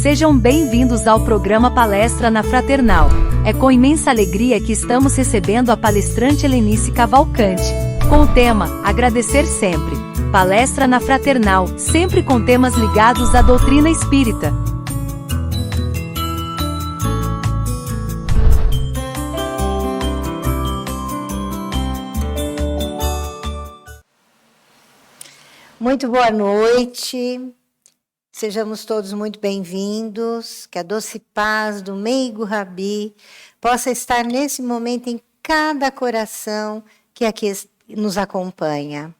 Sejam bem-vindos ao programa Palestra na Fraternal. É com imensa alegria que estamos recebendo a palestrante Helenice Cavalcante, com o tema Agradecer Sempre. Palestra na Fraternal, sempre com temas ligados à doutrina espírita. Muito boa noite, sejamos todos muito bem-vindos, que a doce paz do meigo Rabi possa estar nesse momento em cada coração que aqui nos acompanha.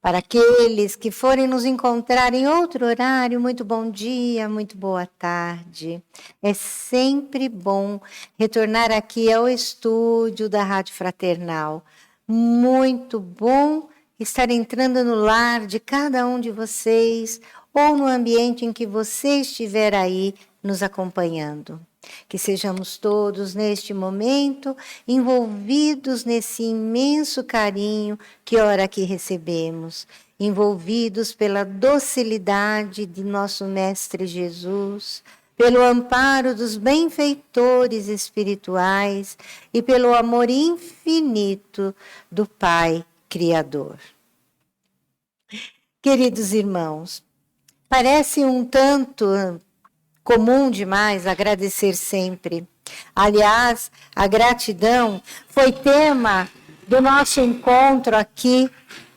Para aqueles que forem nos encontrar em outro horário, muito bom dia, muito boa tarde. É sempre bom retornar aqui ao estúdio da Rádio Fraternal. Muito bom estar entrando no lar de cada um de vocês ou no ambiente em que você estiver aí nos acompanhando. Que sejamos todos, neste momento, envolvidos nesse imenso carinho que ora aqui recebemos, envolvidos pela docilidade de nosso Mestre Jesus, pelo amparo dos benfeitores espirituais e pelo amor infinito do Pai Criador. Queridos irmãos, parece um tanto comum demais agradecer sempre. Aliás, a gratidão foi tema do nosso encontro aqui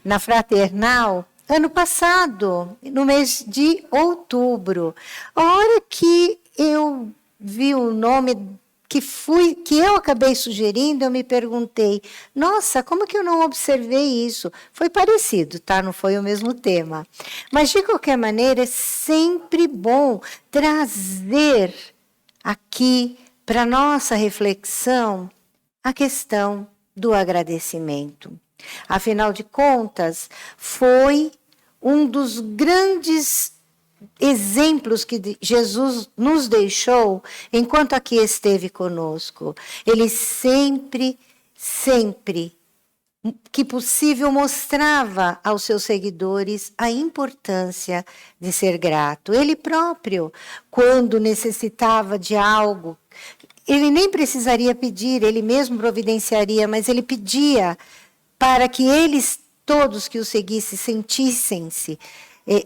na Fraternal ano passado, no mês de outubro. A hora que eu vi o nome que eu acabei sugerindo, eu me perguntei, nossa, como que eu não observei isso? Foi parecido, tá? Não foi o mesmo tema. Mas, de qualquer maneira, é sempre bom trazer aqui para nossa reflexão a questão do agradecimento. Afinal de contas, foi um dos grandes exemplos que Jesus nos deixou enquanto aqui esteve conosco. Ele sempre que possível mostrava aos seus seguidores a importância de ser grato. Ele próprio, quando necessitava de algo, ele nem precisaria pedir, ele mesmo providenciaria, mas ele pedia para que eles, todos que o seguissem, sentissem-se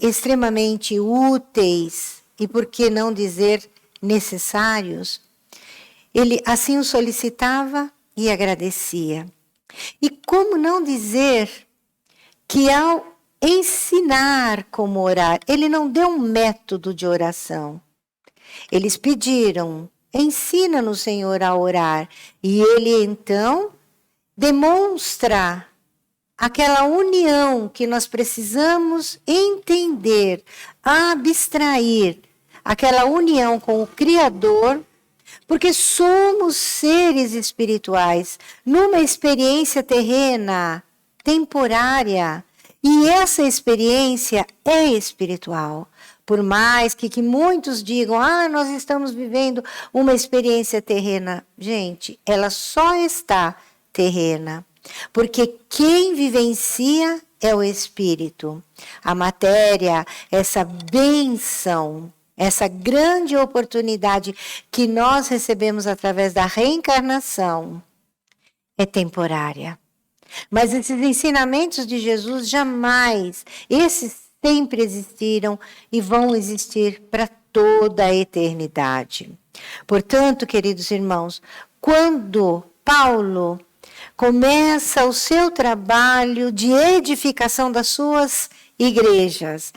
extremamente úteis e, por que não dizer, necessários. Ele assim o solicitava e agradecia. E como não dizer que ao ensinar como orar, ele não deu um método de oração. Eles pediram, ensina-nos, Senhor, a orar. E ele então demonstra aquela união que nós precisamos entender, abstrair, aquela união com o Criador, porque somos seres espirituais, numa experiência terrena, temporária, e essa experiência é espiritual. Por mais que muitos digam, nós estamos vivendo uma experiência terrena. Gente, ela só está terrena. Porque quem vivencia é o Espírito. A matéria, essa bênção, essa grande oportunidade que nós recebemos através da reencarnação, é temporária. Mas esses ensinamentos de Jesus jamais, esses sempre existiram e vão existir para toda a eternidade. Portanto, queridos irmãos, quando Paulo começa o seu trabalho de edificação das suas igrejas,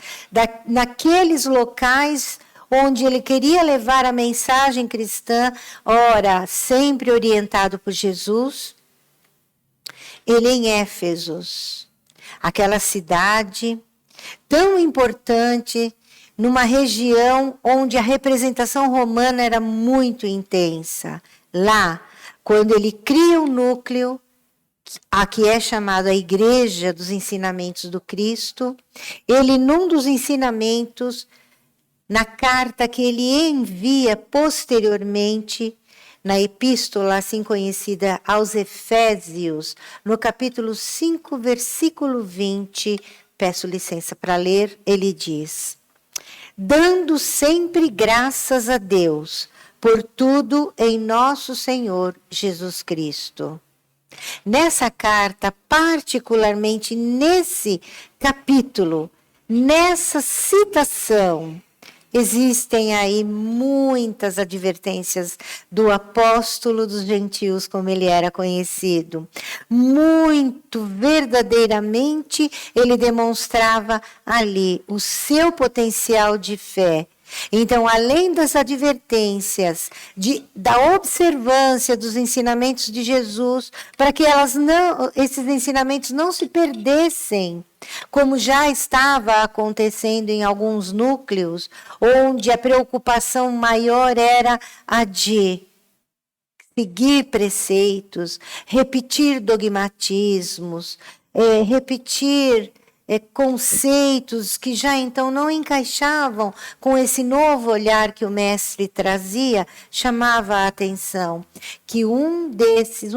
naqueles locais onde ele queria levar a mensagem cristã, ora, sempre orientado por Jesus. Ele em Éfesos, aquela cidade tão importante, numa região onde a representação romana era muito intensa. Lá, quando ele cria um núcleo, a que é chamada a Igreja dos Ensinamentos do Cristo, ele, num dos ensinamentos, na carta que ele envia posteriormente, na epístola assim conhecida aos Efésios, no capítulo 5, versículo 20, peço licença para ler, ele diz: dando sempre graças a Deus por tudo em nosso Senhor Jesus Cristo. Nessa carta, particularmente nesse capítulo, nessa citação, existem aí muitas advertências do apóstolo dos gentios, como ele era conhecido. Muito verdadeiramente ele demonstrava ali o seu potencial de fé. Então, além das advertências, da observância dos ensinamentos de Jesus, para que esses ensinamentos não se perdessem, como já estava acontecendo em alguns núcleos, onde a preocupação maior era a de seguir preceitos, repetir dogmatismos, repetir conceitos que já então não encaixavam com esse novo olhar que o mestre trazia, chamava a atenção que um desses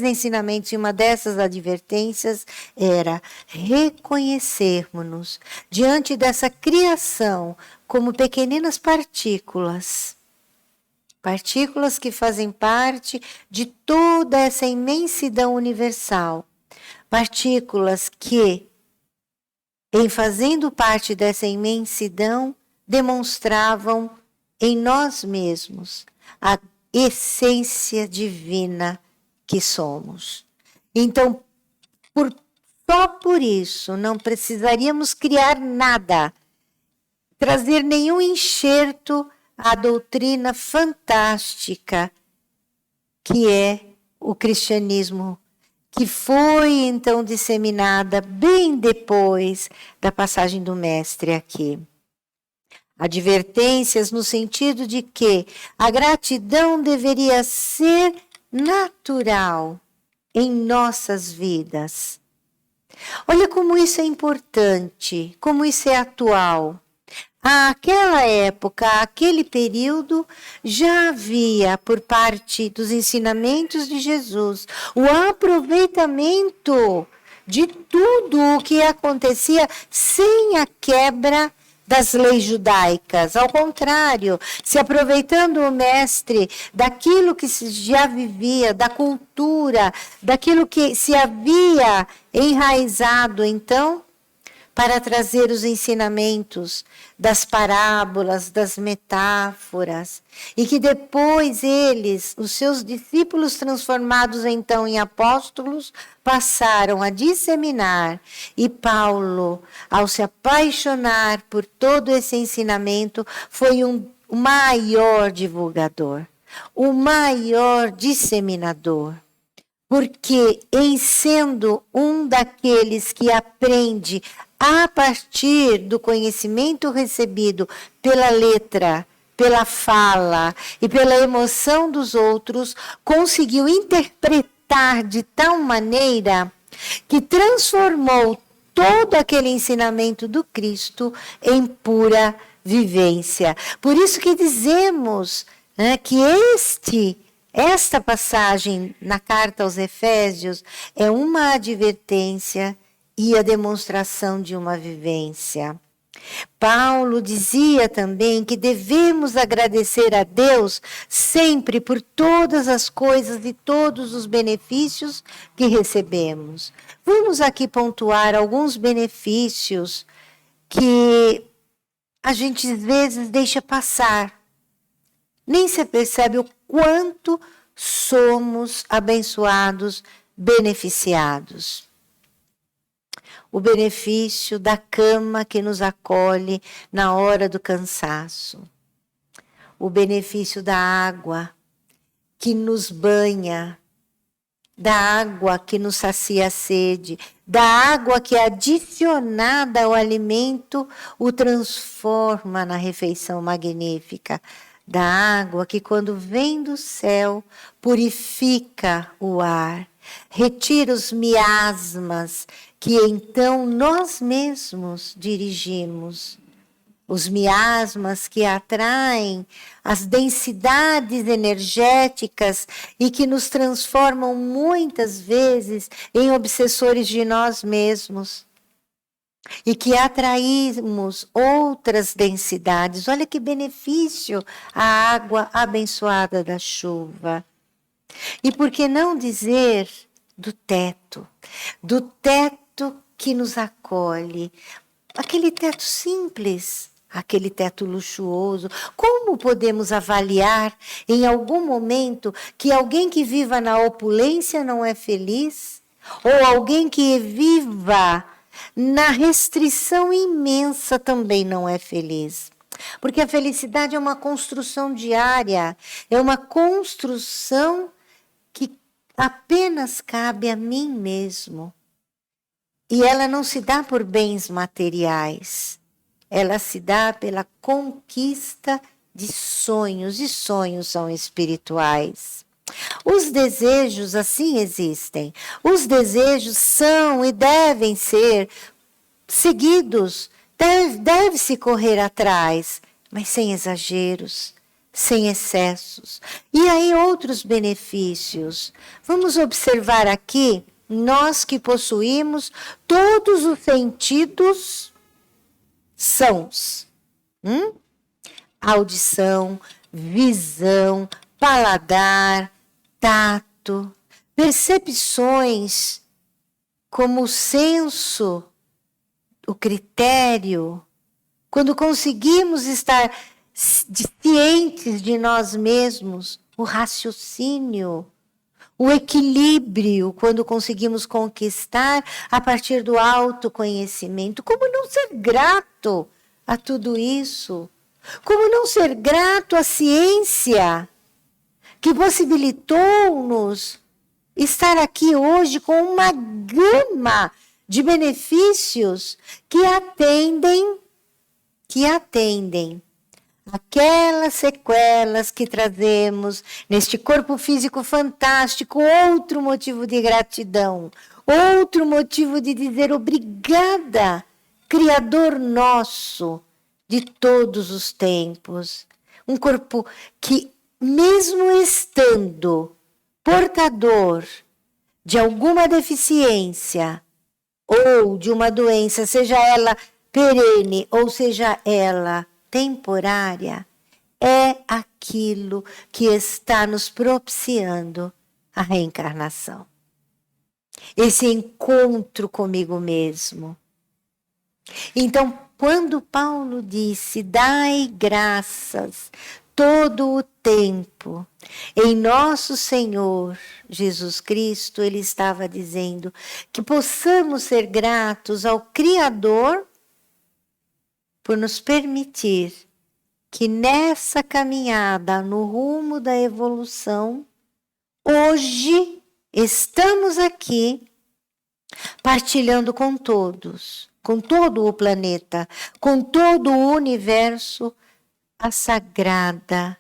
ensinamentos e uma dessas advertências era reconhecermos-nos diante dessa criação como pequeninas partículas que fazem parte de toda essa imensidão universal, partículas que, em fazendo parte dessa imensidão, demonstravam em nós mesmos a essência divina que somos. Então, só por isso, não precisaríamos criar nada, trazer nenhum enxerto à doutrina fantástica que é o cristianismo, que foi então disseminada bem depois da passagem do mestre aqui. Advertências no sentido de que a gratidão deveria ser natural em nossas vidas. Olha como isso é importante, como isso é atual. Àquela época, aquele período, já havia, por parte dos ensinamentos de Jesus, o aproveitamento de tudo o que acontecia sem a quebra das leis judaicas. Ao contrário, se aproveitando o mestre daquilo que se já vivia, da cultura, daquilo que se havia enraizado, então, para trazer os ensinamentos das parábolas, das metáforas, e que depois eles, os seus discípulos transformados então em apóstolos, passaram a disseminar. E Paulo, ao se apaixonar por todo esse ensinamento, foi o maior divulgador, o maior disseminador. Porque, em sendo um daqueles que aprende a partir do conhecimento recebido pela letra, pela fala e pela emoção dos outros, conseguiu interpretar de tal maneira que transformou todo aquele ensinamento do Cristo em pura vivência. Por isso que dizemos, né, que esta passagem na carta aos Efésios é uma advertência e a demonstração de uma vivência. Paulo dizia também que devemos agradecer a Deus sempre por todas as coisas e todos os benefícios que recebemos. Vamos aqui pontuar alguns benefícios que a gente às vezes deixa passar. Nem se percebe o quanto somos abençoados, beneficiados. O benefício da cama que nos acolhe na hora do cansaço. O benefício da água que nos banha, da água que nos sacia a sede, da água que, adicionada ao alimento, o transforma na refeição magnífica. Da água que, quando vem do céu, purifica o ar, retira os miasmas que então nós mesmos dirigimos. Os miasmas que atraem as densidades energéticas e que nos transformam muitas vezes em obsessores de nós mesmos. e que atraímos outras densidades. Olha que benefício a água abençoada da chuva. E por que não dizer do teto que nos acolhe, aquele teto simples, aquele teto luxuoso. Como podemos avaliar em algum momento que alguém que viva na opulência não é feliz? Ou alguém que viva na restrição imensa também não é feliz? Porque a felicidade é uma construção diária, é uma construção que apenas cabe a mim mesmo. E ela não se dá por bens materiais, ela se dá pela conquista de sonhos, e sonhos são espirituais. Os desejos assim existem, os desejos são e devem ser seguidos, deve-se correr atrás, mas sem exageros, sem excessos. E aí outros benefícios. Vamos observar aqui, nós que possuímos todos os sentidos sãos. Audição, visão, paladar, tato, percepções como o senso, o critério. Quando conseguimos estar cientes de nós mesmos, o raciocínio, o equilíbrio, quando conseguimos conquistar a partir do autoconhecimento. Como não ser grato a tudo isso? Como não ser grato à ciência que possibilitou-nos estar aqui hoje com uma gama de benefícios que atendem aquelas sequelas que trazemos neste corpo físico fantástico. Outro motivo de gratidão, outro motivo de dizer obrigada, Criador nosso de todos os tempos. Um corpo que, mesmo estando portador de alguma deficiência ou de uma doença, seja ela perene ou seja ela temporária, é aquilo que está nos propiciando a reencarnação. Esse encontro comigo mesmo. Então, quando Paulo disse, dai graças todo o tempo em nosso Senhor Jesus Cristo, ele estava dizendo que possamos ser gratos ao Criador por nos permitir que nessa caminhada no rumo da evolução, hoje estamos aqui partilhando com todos, com todo o planeta, com todo o universo, a sagrada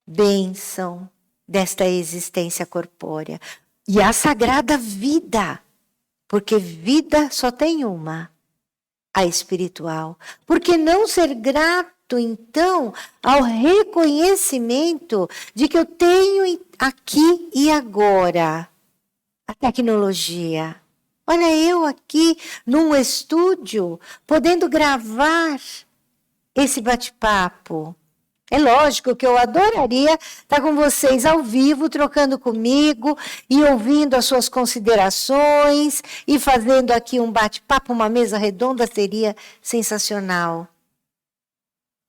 bênção desta existência corpórea. E a sagrada vida, porque vida só tem uma, a espiritual. Por que não ser grato, então, ao reconhecimento de que eu tenho aqui e agora a tecnologia? Olha, eu aqui num estúdio, podendo gravar esse bate-papo. É lógico que eu adoraria estar com vocês ao vivo, trocando comigo e ouvindo as suas considerações e fazendo aqui um bate-papo, uma mesa redonda, seria sensacional.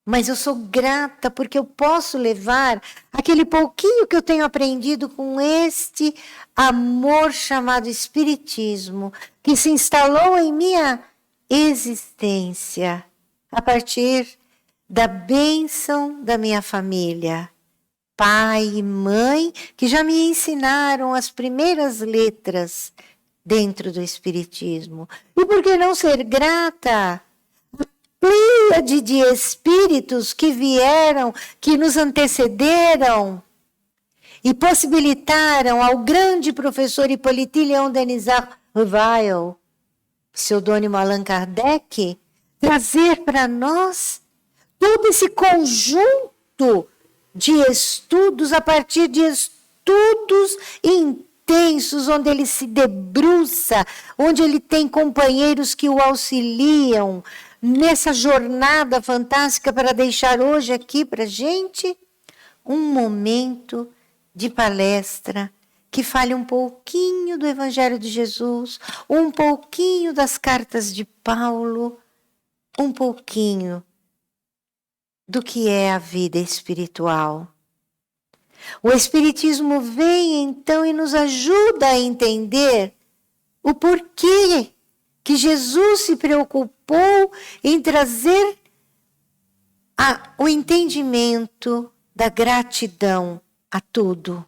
Mas eu sou grata porque eu posso levar aquele pouquinho que eu tenho aprendido com este amor chamado Espiritismo, que se instalou em minha existência a partir da bênção da minha família, pai e mãe, que já me ensinaram as primeiras letras dentro do Espiritismo. E por que não ser grata? Pleiade de espíritos que vieram, que nos antecederam e possibilitaram ao grande professor Hippolyte Léon Denisard Ruvail, pseudônimo Allan Kardec, trazer para nós todo esse conjunto de estudos a partir de estudos intensos intensos, onde ele se debruça, onde ele tem companheiros que o auxiliam nessa jornada fantástica para deixar hoje aqui para a gente um momento de palestra que fale um pouquinho do Evangelho de Jesus, um pouquinho das cartas de Paulo, um pouquinho do que é a vida espiritual. O Espiritismo vem então e nos ajuda a entender o porquê que Jesus se preocupou em trazer o entendimento da gratidão a tudo.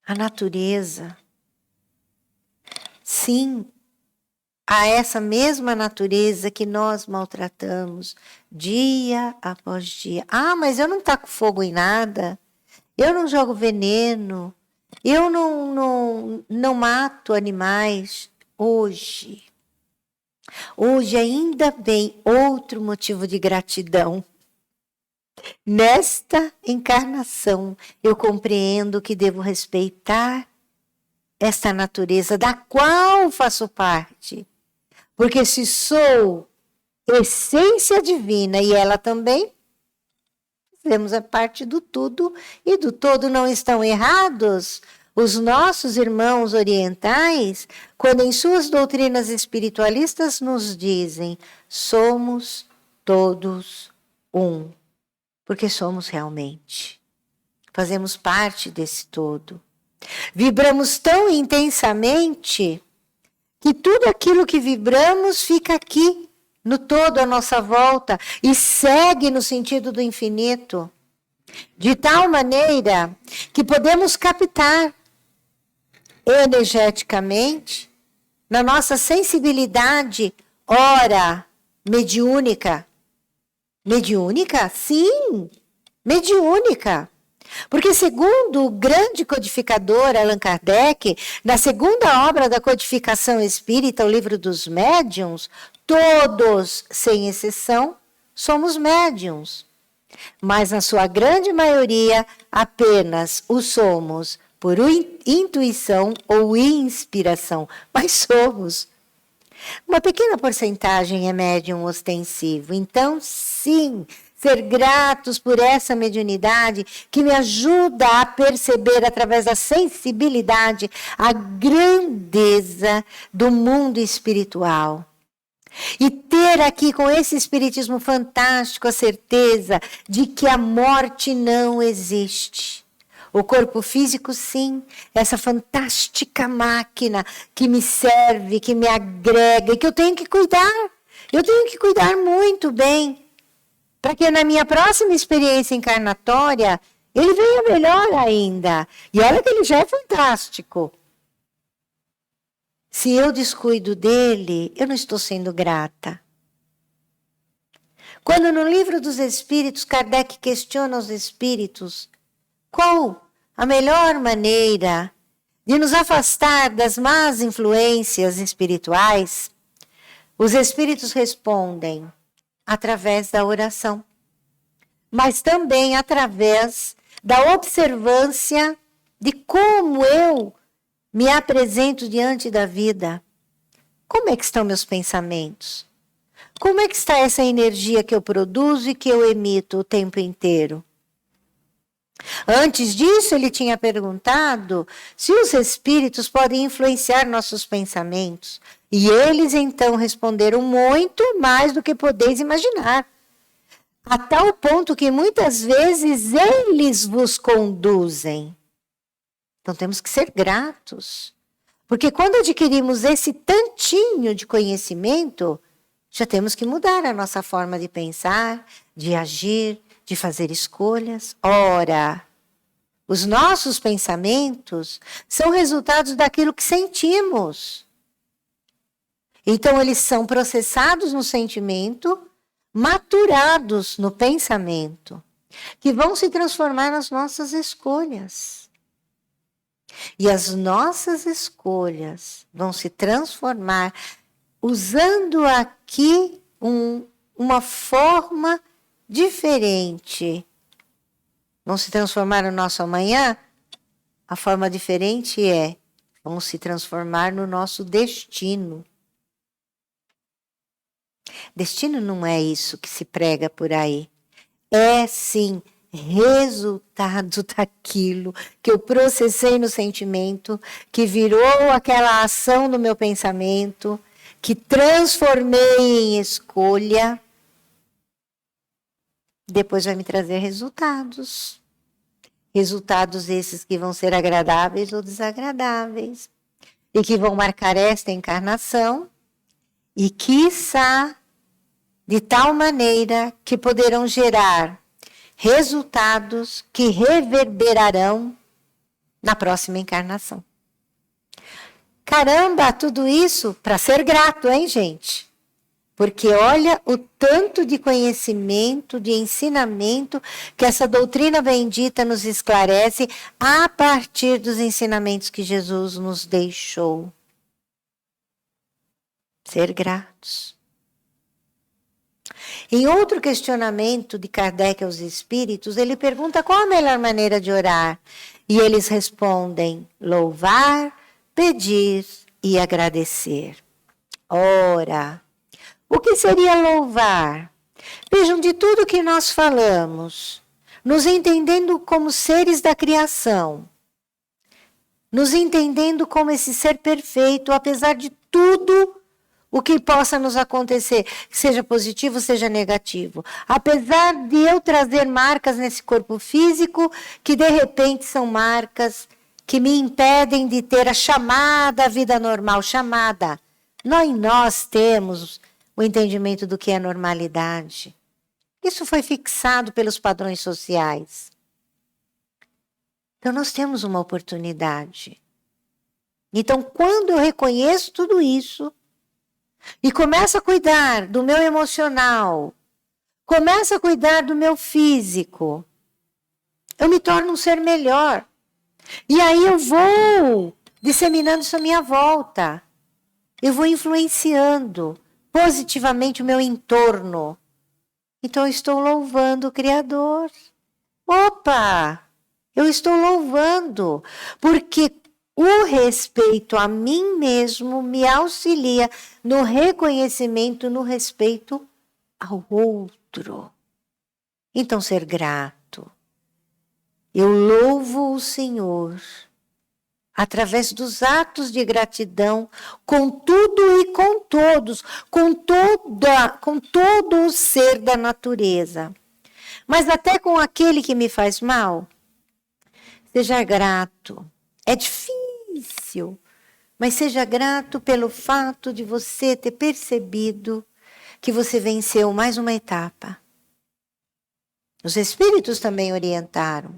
A natureza. Sim, a essa mesma natureza que nós maltratamos dia após dia. Ah, mas eu não taco fogo em nada, eu não jogo veneno, eu não mato animais. Hoje, ainda bem, outro motivo de gratidão. Nesta encarnação, eu compreendo que devo respeitar esta natureza da qual faço parte. Porque se sou essência divina e ela também, fazemos a parte do tudo e do todo. Não estão errados os nossos irmãos orientais, quando em suas doutrinas espiritualistas nos dizem: somos todos um. Porque somos realmente. Fazemos parte desse todo. Vibramos tão intensamente que tudo aquilo que vibramos fica aqui, no todo à nossa volta, e segue no sentido do infinito. De tal maneira que podemos captar energeticamente, na nossa sensibilidade, ora, mediúnica. Mediúnica? Sim, mediúnica. Porque segundo o grande codificador Allan Kardec, na segunda obra da codificação espírita, o Livro dos Médiuns, todos, sem exceção, somos médiuns. Mas na sua grande maioria, apenas o somos por intuição ou inspiração. Mas somos. Uma pequena porcentagem é médium ostensivo. Então, sim, ser gratos por essa mediunidade que me ajuda a perceber, através da sensibilidade, a grandeza do mundo espiritual. E ter aqui com esse espiritismo fantástico a certeza de que a morte não existe. O corpo físico, sim, essa fantástica máquina que me serve, que me agrega e que eu tenho que cuidar. Eu tenho que cuidar muito bem, para que na minha próxima experiência encarnatória ele venha melhor ainda. E olha que ele já é fantástico. Se eu descuido dele, eu não estou sendo grata. Quando no Livro dos Espíritos, Kardec questiona os espíritos qual a melhor maneira de nos afastar das más influências espirituais, os espíritos respondem através da oração, mas também através da observância de como eu me apresento diante da vida. Como é que estão meus pensamentos? Como é que está essa energia que eu produzo e que eu emito o tempo inteiro? Antes disso, ele tinha perguntado se os espíritos podem influenciar nossos pensamentos. E eles então responderam: muito mais do que podeis imaginar. A tal ponto que muitas vezes eles vos conduzem. Então temos que ser gratos. Porque quando adquirimos esse tantinho de conhecimento, já temos que mudar a nossa forma de pensar, de agir, de fazer escolhas. Ora, os nossos pensamentos são resultados daquilo que sentimos. Então, eles são processados no sentimento, maturados no pensamento, que vão se transformar nas nossas escolhas. E as nossas escolhas vão se transformar usando aqui uma forma diferente. Vão se transformar no nosso amanhã? A forma diferente vão se transformar no nosso destino. Destino não é isso que se prega por aí. É sim resultado daquilo que eu processei no sentimento, que virou aquela ação no meu pensamento, que transformei em escolha. Depois vai me trazer resultados. Resultados esses que vão ser agradáveis ou desagradáveis. E que vão marcar esta encarnação. E quiçá de tal maneira que poderão gerar resultados que reverberarão na próxima encarnação. Caramba, tudo isso para ser grato, hein, gente? Porque olha o tanto de conhecimento, de ensinamento que essa doutrina bendita nos esclarece a partir dos ensinamentos que Jesus nos deixou. Ser gratos. Em outro questionamento de Kardec aos espíritos, ele pergunta qual a melhor maneira de orar. E eles respondem: louvar, pedir e agradecer. Ora, o que seria louvar? Vejam, de tudo que nós falamos, nos entendendo como seres da criação, nos entendendo como esse ser perfeito, apesar de tudo o que possa nos acontecer, seja positivo, seja negativo. Apesar de eu trazer marcas nesse corpo físico, que de repente são marcas que me impedem de ter a chamada vida normal, chamada. Nós temos o entendimento do que é normalidade. Isso foi fixado pelos padrões sociais. Então nós temos uma oportunidade. Então quando eu reconheço tudo isso, e começo a cuidar do meu emocional, começo a cuidar do meu físico, eu me torno um ser melhor. E aí eu vou disseminando isso à minha volta. Eu vou influenciando positivamente o meu entorno. Então eu estou louvando o Criador. Opa! Eu estou louvando, porque o respeito a mim mesmo me auxilia no reconhecimento, no respeito ao outro. Então, ser grato. Eu louvo o Senhor através dos atos de gratidão com tudo e com todos, com todo o ser da natureza. Mas até com aquele que me faz mal, seja grato. É difícil, mas seja grato pelo fato de você ter percebido que você venceu mais uma etapa. Os espíritos também orientaram.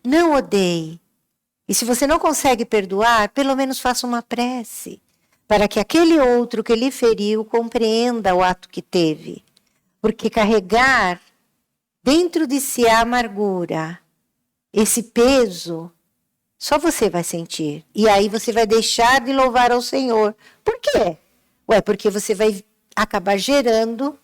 Não odeie. E se você não consegue perdoar, pelo menos faça uma prece, para que aquele outro que lhe feriu compreenda o ato que teve. Porque carregar dentro de si a amargura, esse peso, só você vai sentir. E aí você vai deixar de louvar ao Senhor. Por quê? Porque você vai acabar gerando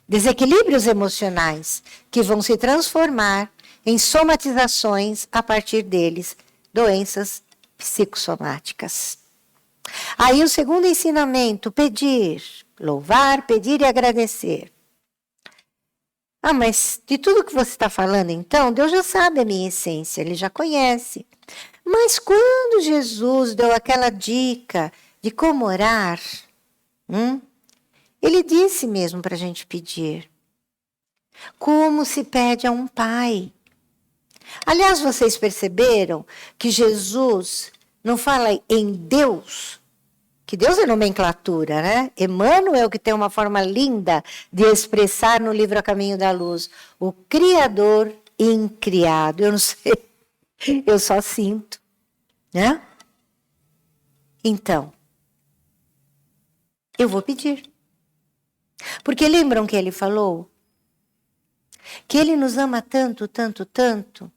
desequilíbrios emocionais que vão se transformar em somatizações a partir deles, doenças psicossomáticas. Aí o segundo ensinamento, pedir, louvar, pedir e agradecer. Mas de tudo que você está falando, então, Deus já sabe a minha essência, Ele já conhece. Mas quando Jesus deu aquela dica de como orar, Ele disse mesmo para a gente pedir. Como se pede a um pai. Aliás, vocês perceberam que Jesus não fala em Deus, que Deus é nomenclatura, né? Emmanuel, que tem uma forma linda de expressar no livro A Caminho da Luz, o Criador incriado. Eu não sei, eu só sinto, né? Então, eu vou pedir. Porque lembram que ele falou? Que ele nos ama tanto, tanto, tanto,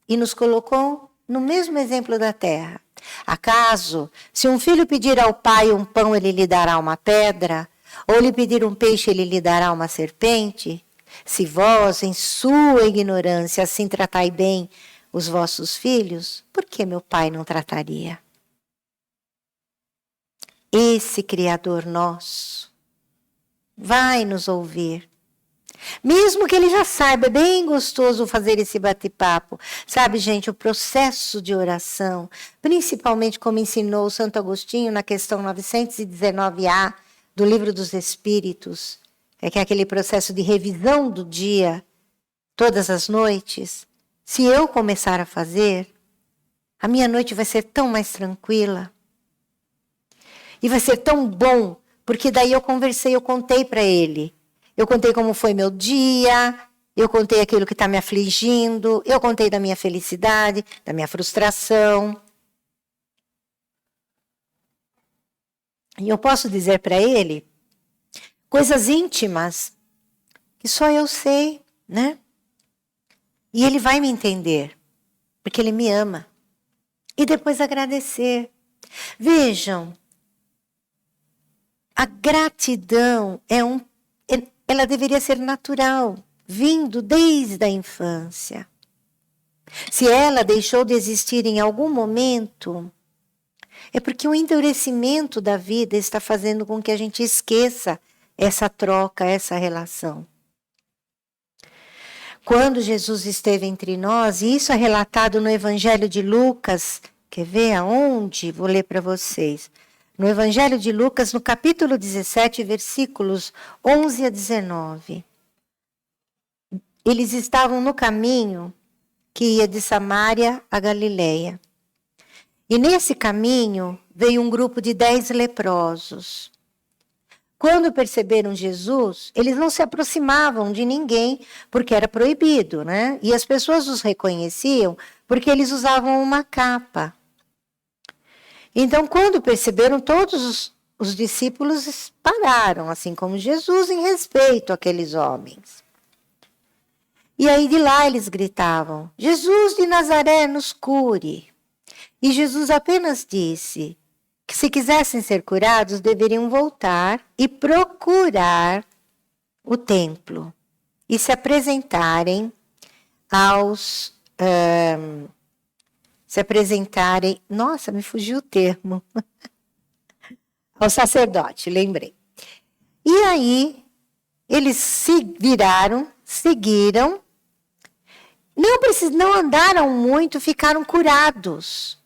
e nos colocou no mesmo exemplo da terra. Acaso, se um filho pedir ao pai um pão, ele lhe dará uma pedra? Ou lhe pedir um peixe, ele lhe dará uma serpente? Se vós, em sua ignorância, assim tratai bem os vossos filhos, por que meu Pai não trataria? Esse Criador nosso vai nos ouvir. Mesmo que ele já saiba, é bem gostoso fazer esse bate-papo. Sabe, gente, o processo de oração, principalmente como ensinou Santo Agostinho na questão 919A do Livro dos Espíritos, que é aquele processo de revisão do dia, todas as noites. Se eu começar a fazer, a minha noite vai ser tão mais tranquila. E vai ser tão bom, porque daí eu contei para ele. Eu contei como foi meu dia, eu contei aquilo que está me afligindo, eu contei da minha felicidade, da minha frustração. E eu posso dizer para ele coisas íntimas que só eu sei, né? E ele vai me entender, porque ele me ama. E depois agradecer. Vejam, a gratidão ela deveria ser natural, vindo desde a infância. Se ela deixou de existir em algum momento, é porque o endurecimento da vida está fazendo com que a gente esqueça essa troca, essa relação. Quando Jesus esteve entre nós, e isso é relatado no Evangelho de Lucas, quer ver aonde? Vou ler para vocês. No Evangelho de Lucas, no capítulo 17, versículos 11 a 19. Eles estavam no caminho que ia de Samaria a Galileia. E nesse caminho veio um grupo de 10 leprosos. Quando perceberam Jesus, eles não se aproximavam de ninguém, porque era proibido, né? E as pessoas os reconheciam porque eles usavam uma capa. Então, quando perceberam, todos os discípulos pararam, assim como Jesus, em respeito àqueles homens. E aí de lá eles gritavam, Jesus de Nazaré, nos cure. E Jesus apenas disse que se quisessem ser curados, deveriam voltar e procurar o templo e se apresentarem nossa, me fugiu o termo, ao sacerdote, lembrei. E aí, eles se viraram, seguiram, não andaram muito, ficaram curados.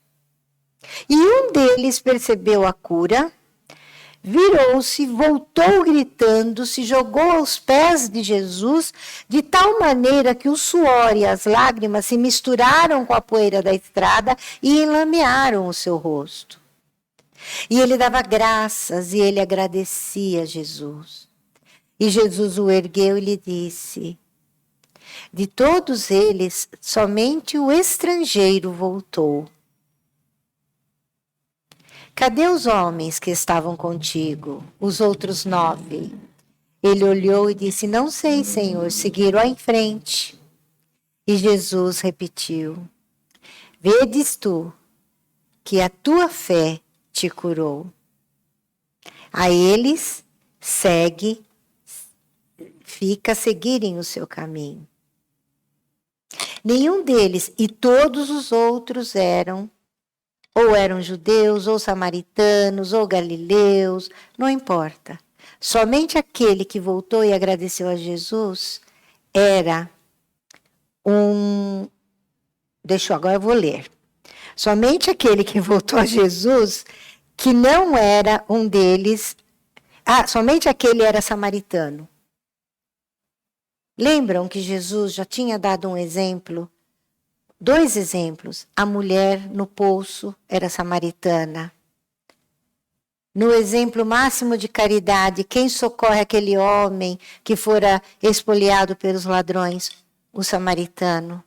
E um deles percebeu a cura, virou-se, voltou gritando, se jogou aos pés de Jesus, de tal maneira que o suor e as lágrimas se misturaram com a poeira da estrada e enlamearam o seu rosto. E ele dava graças e ele agradecia a Jesus. E Jesus o ergueu e lhe disse, de todos eles, somente o estrangeiro voltou. Cadê os homens que estavam contigo, os outros 9? Ele olhou e disse, não sei, Senhor, seguiram em frente. E Jesus repetiu, vedes tu que a tua fé te curou. A eles fica a seguirem o seu caminho. Nenhum deles e todos os outros eram judeus, ou samaritanos, ou galileus, não importa. Somente aquele que voltou e agradeceu a Jesus era agora eu vou ler. Somente aquele que voltou a Jesus, que não era um deles, somente aquele era samaritano. Lembram que Jesus já tinha dado um exemplo? 2 exemplos. A mulher no poço era samaritana. No exemplo máximo de caridade, quem socorre aquele homem que fora expoliado pelos ladrões? O samaritano.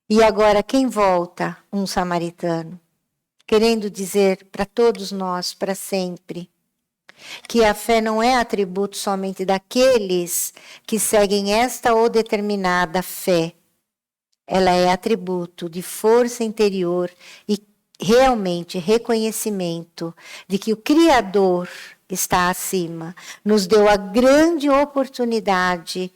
E agora quem volta? Um samaritano. Querendo dizer para todos nós, para sempre, que a fé não é atributo somente daqueles que seguem esta ou determinada fé. Ela é atributo de força interior e realmente reconhecimento de que o Criador está acima. Nos deu a grande oportunidade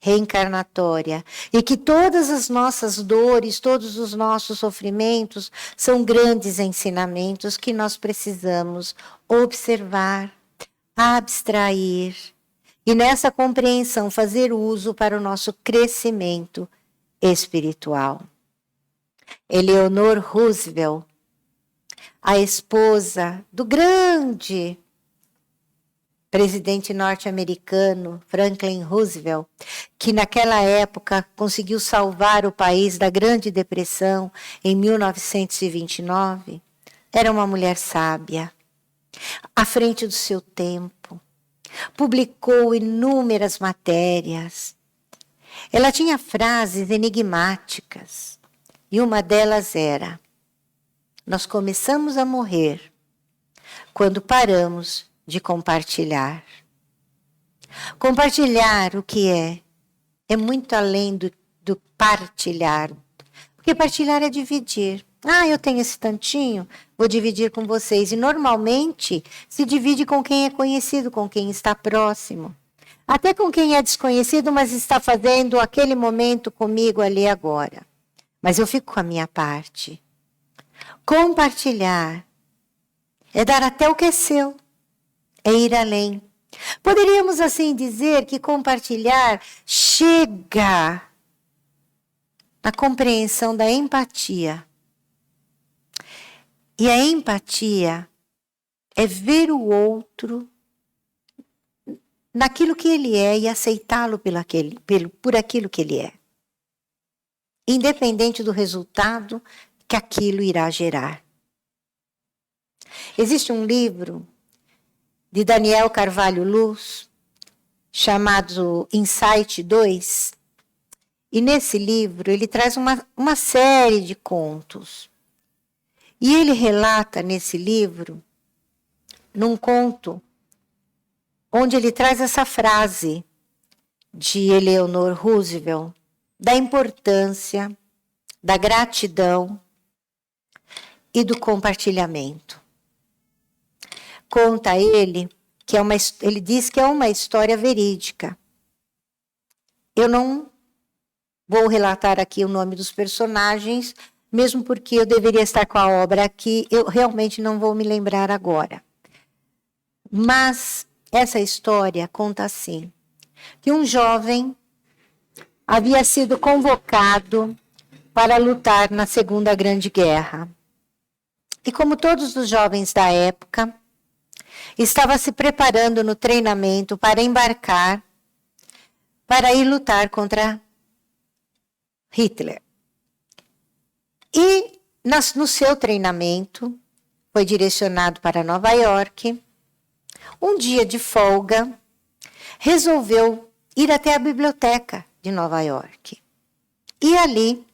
reencarnatória e que todas as nossas dores, todos os nossos sofrimentos são grandes ensinamentos que nós precisamos observar, abstrair e nessa compreensão fazer uso para o nosso crescimento espiritual. Eleanor Roosevelt, a esposa do grande presidente norte-americano Franklin Roosevelt, que naquela época conseguiu salvar o país da Grande Depressão em 1929, era uma mulher sábia, à frente do seu tempo, publicou inúmeras matérias. Ela tinha frases enigmáticas e uma delas era: nós começamos a morrer quando paramos de compartilhar. Compartilhar o que é muito além do partilhar. Porque partilhar é dividir. Eu tenho esse tantinho, vou dividir com vocês. E normalmente se divide com quem é conhecido, com quem está próximo. Até com quem é desconhecido, mas está fazendo aquele momento comigo ali agora. Mas eu fico com a minha parte. Compartilhar é dar até o que é seu. É ir além. Poderíamos assim dizer que compartilhar chega na compreensão da empatia. E a empatia é ver o outro naquilo que ele é e aceitá-lo por aquilo que ele é. Independente do resultado que aquilo irá gerar. Existe um livro de Daniel Carvalho Luz, chamado Insight 2. E nesse livro ele traz uma série de contos. E ele relata nesse livro, num conto, onde ele traz essa frase de Eleanor Roosevelt, da importância, da gratidão e do compartilhamento. Conta ele que ele diz que é uma história verídica. Eu não vou relatar aqui o nome dos personagens, mesmo porque eu deveria estar com a obra aqui, eu realmente não vou me lembrar agora. Mas essa história conta assim, que um jovem havia sido convocado para lutar na Segunda Grande Guerra. E como todos os jovens da época, estava se preparando no treinamento para embarcar, para ir lutar contra Hitler. E no seu treinamento, foi direcionado para Nova York. Um dia de folga, resolveu ir até a biblioteca de Nova York. E ali,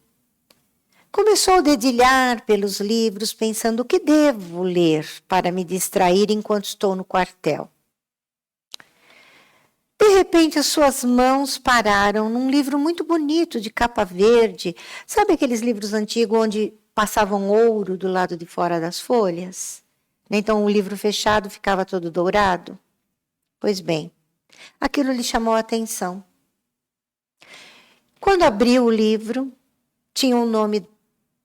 começou a dedilhar pelos livros, pensando o que devo ler para me distrair enquanto estou no quartel. De repente, as suas mãos pararam num livro muito bonito, de capa verde. Sabe aqueles livros antigos onde passavam ouro do lado de fora das folhas? Então, o livro fechado ficava todo dourado? Pois bem, aquilo lhe chamou a atenção. Quando abriu o livro, tinha o nome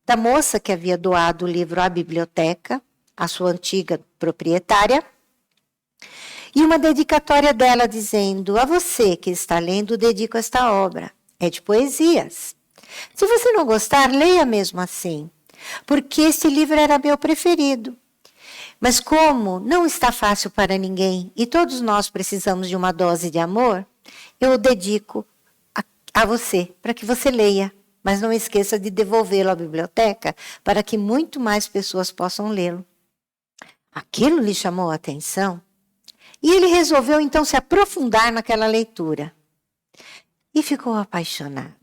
da moça que havia doado o livro à biblioteca, a sua antiga proprietária, e uma dedicatória dela dizendo: a você que está lendo, dedico esta obra. É de poesias. Se você não gostar, leia mesmo assim, porque esse livro era meu preferido. Mas como não está fácil para ninguém e todos nós precisamos de uma dose de amor, eu o dedico a você, para que você leia. Mas não esqueça de devolvê-lo à biblioteca para que muito mais pessoas possam lê-lo. Aquilo lhe chamou a atenção e ele resolveu então se aprofundar naquela leitura. E ficou apaixonado.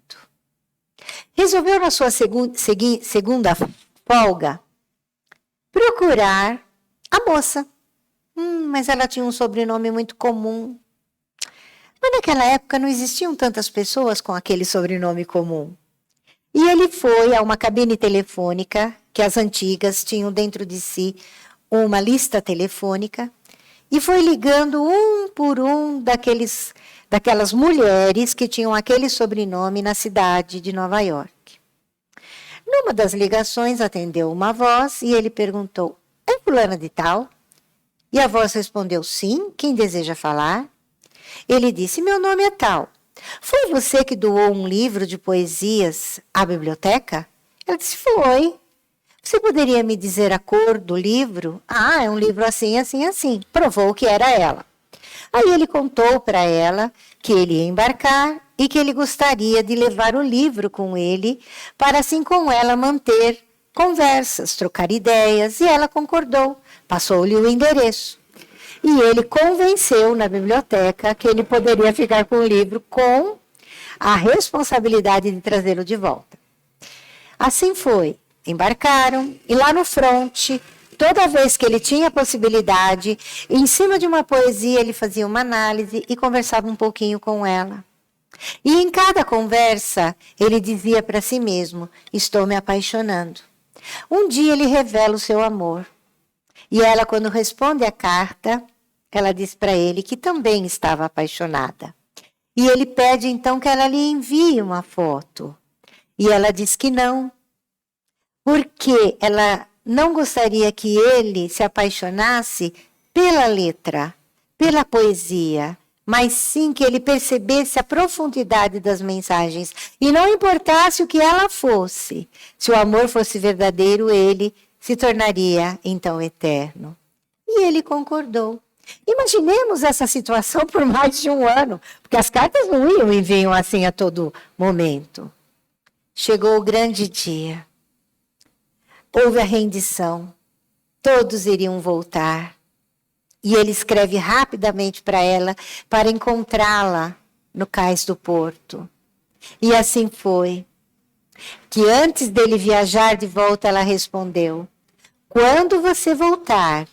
Resolveu na sua segunda folga procurar a moça. Mas ela tinha um sobrenome muito comum. Mas naquela época não existiam tantas pessoas com aquele sobrenome comum. E ele foi a uma cabine telefônica, que as antigas tinham dentro de si uma lista telefônica, e foi ligando um por um daquelas mulheres que tinham aquele sobrenome na cidade de Nova York. Numa das ligações, atendeu uma voz e ele perguntou: é fulana de tal? E a voz respondeu: sim, quem deseja falar? Ele disse: meu nome é tal. Foi você que doou um livro de poesias à biblioteca? Ela disse: foi. Você poderia me dizer a cor do livro? Ah, é um livro assim, assim, assim. Provou que era ela. Aí ele contou para ela que ele ia embarcar e que ele gostaria de levar o livro com ele para assim com ela manter conversas, trocar ideias, e ela concordou. Passou-lhe o endereço. E ele convenceu na biblioteca que ele poderia ficar com o livro com a responsabilidade de trazê-lo de volta. Assim foi. Embarcaram e lá no fronte, toda vez que ele tinha a possibilidade, em cima de uma poesia ele fazia uma análise e conversava um pouquinho com ela. E em cada conversa ele dizia para si mesmo: estou me apaixonando. Um dia ele revela o seu amor. E ela, quando responde a carta, ela diz para ele que também estava apaixonada. E ele pede então que ela lhe envie uma foto. E ela diz que não, porque ela não gostaria que ele se apaixonasse pela letra, pela poesia, mas sim que ele percebesse a profundidade das mensagens. E não importasse o que ela fosse, se o amor fosse verdadeiro, ele se tornaria então eterno. E ele concordou. Imaginemos essa situação por mais de um ano, porque as cartas não iam e vinham assim a todo momento. Chegou o grande dia. Houve a rendição. Todos iriam voltar. E ele escreve rapidamente para ela para encontrá-la no cais do porto. E assim foi. Que antes dele viajar de volta, ela respondeu: quando você voltar,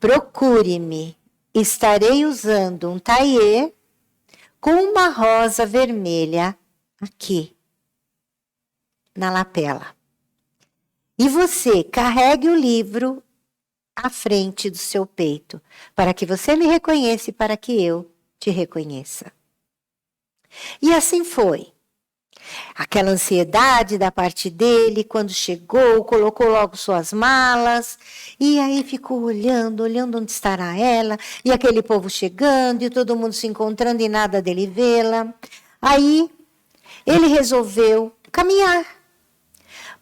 procure-me. Estarei usando um tailleur com uma rosa vermelha aqui, na lapela. E você carregue o livro à frente do seu peito, para que você me reconheça e para que eu te reconheça. E assim foi. Aquela ansiedade da parte dele, quando chegou, colocou logo suas malas, e aí ficou olhando onde estará ela, e aquele povo chegando, e todo mundo se encontrando, e nada dele vê-la. Aí, ele resolveu caminhar.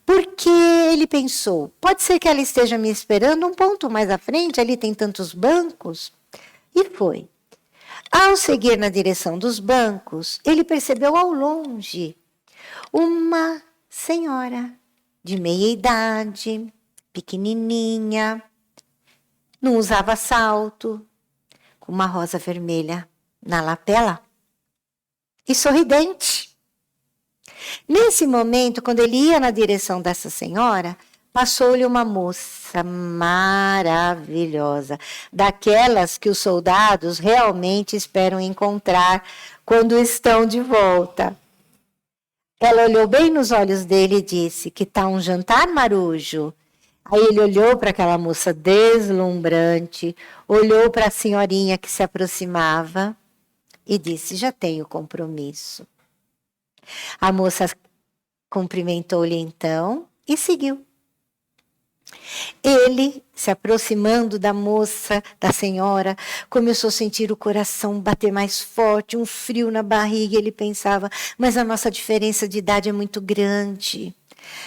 Porque ele pensou, pode ser que ela esteja me esperando um ponto mais à frente, ali tem tantos bancos. E foi. Ao seguir na direção dos bancos, ele percebeu ao longe uma senhora de meia idade, pequenininha, não usava salto, com uma rosa vermelha na lapela e sorridente. Nesse momento, quando ele ia na direção dessa senhora, passou-lhe uma moça maravilhosa, daquelas que os soldados realmente esperam encontrar quando estão de volta. Ela olhou bem nos olhos dele e disse: que tal um jantar, marujo? Aí ele olhou para aquela moça deslumbrante, olhou para a senhorinha que se aproximava e disse: já tenho compromisso. A moça cumprimentou-lhe então e seguiu. Ele, se aproximando da moça, da senhora, começou a sentir o coração bater mais forte, um frio na barriga. Ele pensava: mas a nossa diferença de idade é muito grande.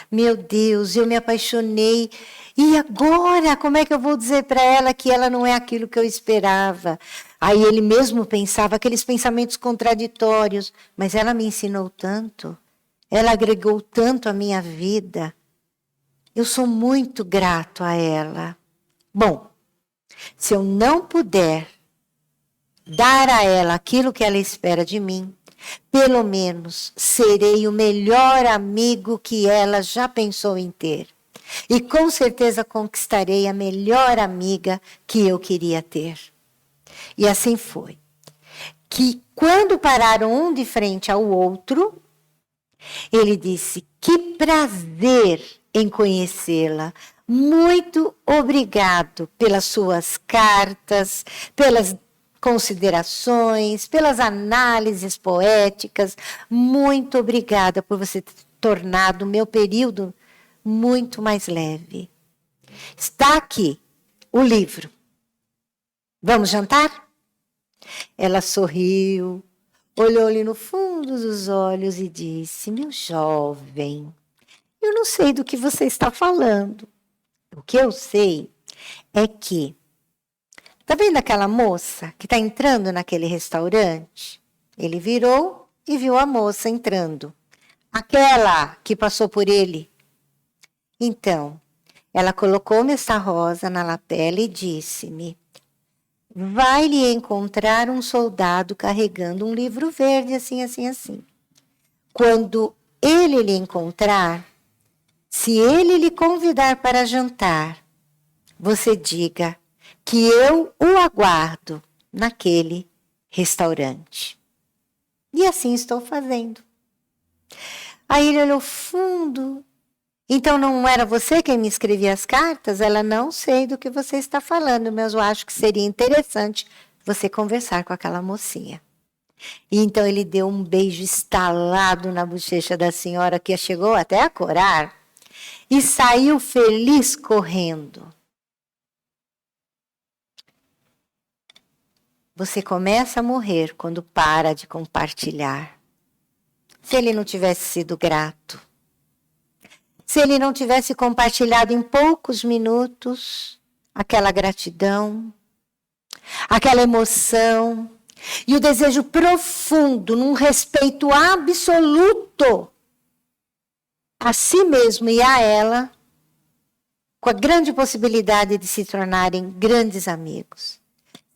Meu Deus, eu me apaixonei. E agora, como é que eu vou dizer para ela que ela não é aquilo que eu esperava? Aí ele mesmo pensava aqueles pensamentos contraditórios. Mas ela me ensinou tanto. Ela agregou tanto à minha vida. Eu sou muito grato a ela. Bom, se eu não puder dar a ela aquilo que ela espera de mim, pelo menos serei o melhor amigo que ela já pensou em ter. E com certeza conquistarei a melhor amiga que eu queria ter. E assim foi. Que quando pararam um de frente ao outro, ele disse: que prazer em conhecê-la. Muito obrigado pelas suas cartas, pelas considerações, pelas análises poéticas. Muito obrigada por você ter tornado o meu período muito mais leve. Está aqui o livro. Vamos jantar? Ela sorriu, olhou-lhe no fundo dos olhos e disse: meu jovem, eu não sei do que você está falando. O que eu sei é que, tá vendo aquela moça que está entrando naquele restaurante? Ele virou e viu a moça entrando. Aquela que passou por ele. Então, ela colocou-me esta rosa na lapela e disse-me: vai lhe encontrar um soldado carregando um livro verde, assim, assim, assim. Quando ele lhe encontrar, se ele lhe convidar para jantar, você diga que eu o aguardo naquele restaurante. E assim estou fazendo. Aí ele olhou fundo. Então não era você quem me escrevia as cartas? Ela: não sei do que você está falando, mas eu acho que seria interessante você conversar com aquela mocinha. E então ele deu um beijo estalado na bochecha da senhora, que chegou até a corar, e saiu feliz correndo. Você começa a morrer quando para de compartilhar. Se ele não tivesse sido grato, se ele não tivesse compartilhado em poucos minutos aquela gratidão, aquela emoção e o desejo profundo, num respeito absoluto a si mesmo e a ela, com a grande possibilidade de se tornarem grandes amigos.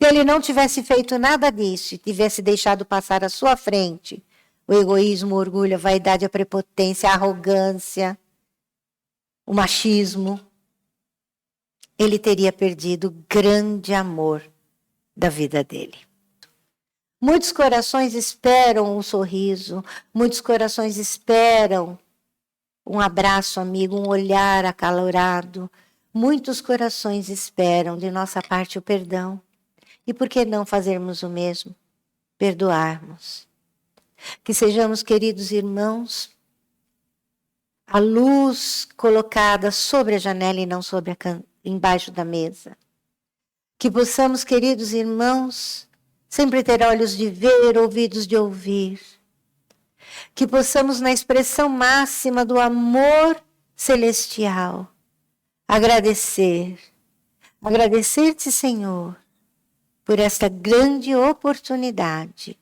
Se ele não tivesse feito nada disso e tivesse deixado passar à sua frente o egoísmo, o orgulho, a vaidade, a prepotência, a arrogância, o machismo, ele teria perdido o grande amor da vida dele. Muitos corações esperam um sorriso, muitos corações esperam um abraço amigo, um olhar acalorado. Muitos corações esperam de nossa parte o perdão. E por que não fazermos o mesmo? Perdoarmos. Que sejamos, queridos irmãos, a luz colocada sobre a janela e não sobre embaixo da mesa. Que possamos, queridos irmãos, sempre ter olhos de ver, ouvidos de ouvir. Que possamos, na expressão máxima do amor celestial, agradecer. Agradecer-te, Senhor, por esta grande oportunidade.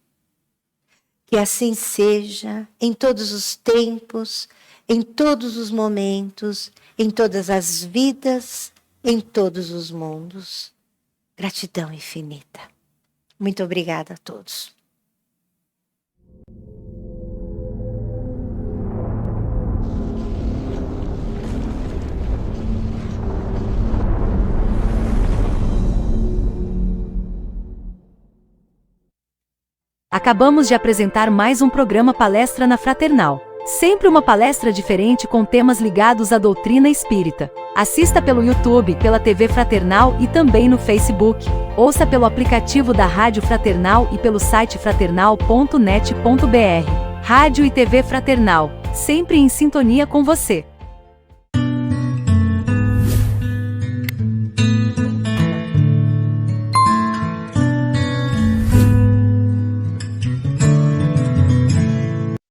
Que assim seja em todos os tempos, em todos os momentos, em todas as vidas, em todos os mundos. Gratidão infinita. Muito obrigada a todos. Acabamos de apresentar mais um programa Palestra na Fraternal. Sempre uma palestra diferente com temas ligados à doutrina espírita. Assista pelo YouTube, pela TV Fraternal e também no Facebook. Ouça pelo aplicativo da Rádio Fraternal e pelo site fraternal.net.br. Rádio e TV Fraternal, sempre em sintonia com você.